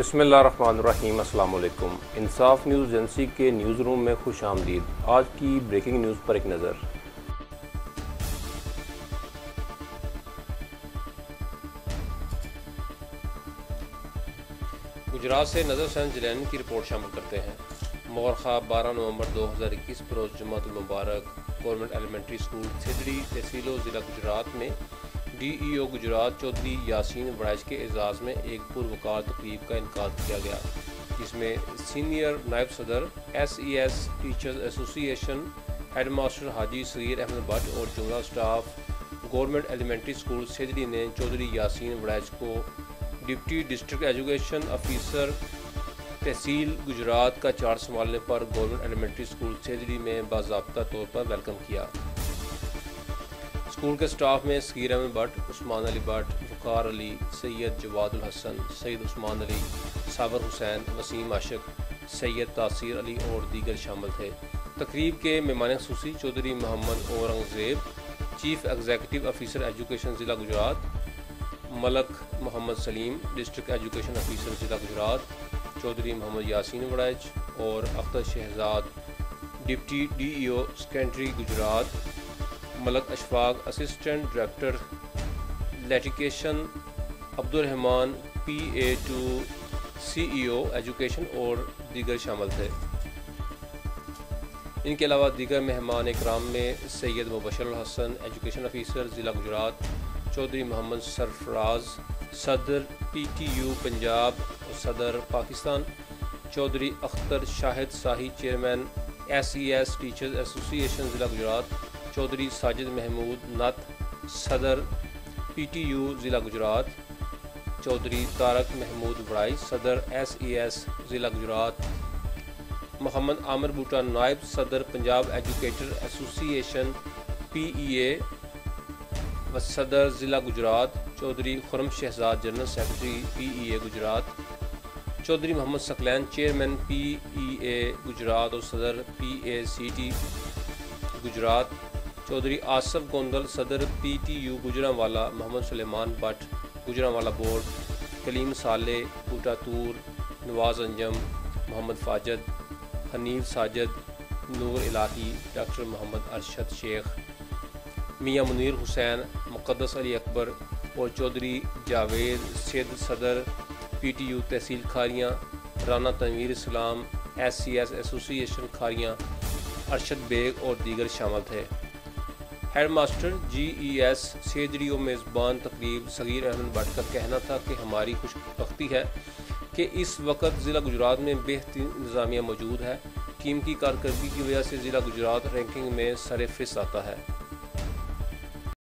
بسم اللہ الرحمن الرحیم۔ السلام علیکم۔ انصاف نیوز ایجنسی کے نیوز روم میں خوش آمدید۔ آج کی بریکنگ نیوز پر ایک نظر۔ گجرات سے نظر حسین جیلانی کی رپورٹ شامل کرتے ہیں۔ مورخہ 12 نومبر 2021 بروز جمعۃ المبارک گورنمنٹ ایلیمنٹری اسکول سیدڑی تحصیل و ضلع گجرات میں ڈی ای او گجرات چودھری یاسین وڑائچ کے اعزاز میں ایک پروقار تقریب کا انعقاد کیا گیا، جس میں سینئر نائب صدر ایس ای ایس ٹیچرز ایسوسی ایشن ہیڈ ماسٹر حاجی صغیر احمد بٹ اور جملہ staff government elementary school Saidri نے چودھری یاسین وڑائچ کو deputy district education officer tehsil Gujrat کا چارج سنبھالنے پر گورنمنٹ ایلیمنٹری اسکول سیدڑی میں باضابطہ طور پر ویلکم کیا۔ اسکول کے سٹاف میں صغیر احمد بٹ، عثمان علی بٹ، وقار علی، سید جواد الحسن، سید عثمان علی، صابر حسین، وسیم عاشق، سید تاثیر علی اور دیگر شامل تھے۔ تقریب کے مہمان خصوصی Chaudhry Muhammad Aurangzeb, chief executive officer education ضلع Gujrat, Malik Muhammad Saleem, district education officer ضلع گجرات، چودھری محمد یاسین وڑائچ اور Akhtar Shahzad, deputy D E O secondary Gujrat, Malik Ashfaq, assistant director litigation, Abdul Rahman P A to C E O education اور دیگر شامل تھے۔ ان کے علاوہ دیگر مہمان اکرام میں سید مبشر الحسن، ایجوکیشن آفیسر ضلع گجرات، چودھری محمد سرفراز، صدر پی ٹی یو پنجاب اور صدر پاکستان، چودھری اختر شاہد شاہی، chairman S E S teachers ایسوسی ایشن ضلع گجرات، چودھری ساجد محمود نت، صدر پی ٹی یو ضلع گجرات، چودھری طارق محمود وڑائی، صدر ایس ای ایس ضلع گجرات، محمد عامر بوٹا، نائب صدر پنجاب ایجوکیٹر ایسوسی ایشن پی ای اے و صدر ضلع Gujrat, Chaudhry Khurram Shahzad, general secretary P E A Gujrat, Chaudhry Muhammad Saqlain, chairman P E A Gujrat اور صدر P A C T Gujrat, Chaudhry Asif Gondal, صدر P T U Gujranwala, Muhammad Suleman Butt, Gujranwala board, Kaleem Saleh, Boota Tor, Nawaz انجم، محمد فاجد، حنیف ساجد، نور الہی، ڈاکٹر محمد ارشد شیخ، میاں منیر حسین، مقدس علی اکبر اور چودھری جاوید سید، صدر پی ٹی یو تحصیل Kharian, Rana Tanveer Islam, S C S association Kharian, Arshad Baig اور دیگر شامل تھے۔ Head master G E S Saidri و میزبان تقریب صغیر احمد بٹ کا کہنا تھا کہ ہماری خوش بختی ہے کہ اس وقت ضلع گجرات میں بہترین انتظامیہ موجود ہے۔ ٹیم کی کارکردگی کی وجہ سے ضلع گجرات رینکنگ میں سر فہرست آتا ہے۔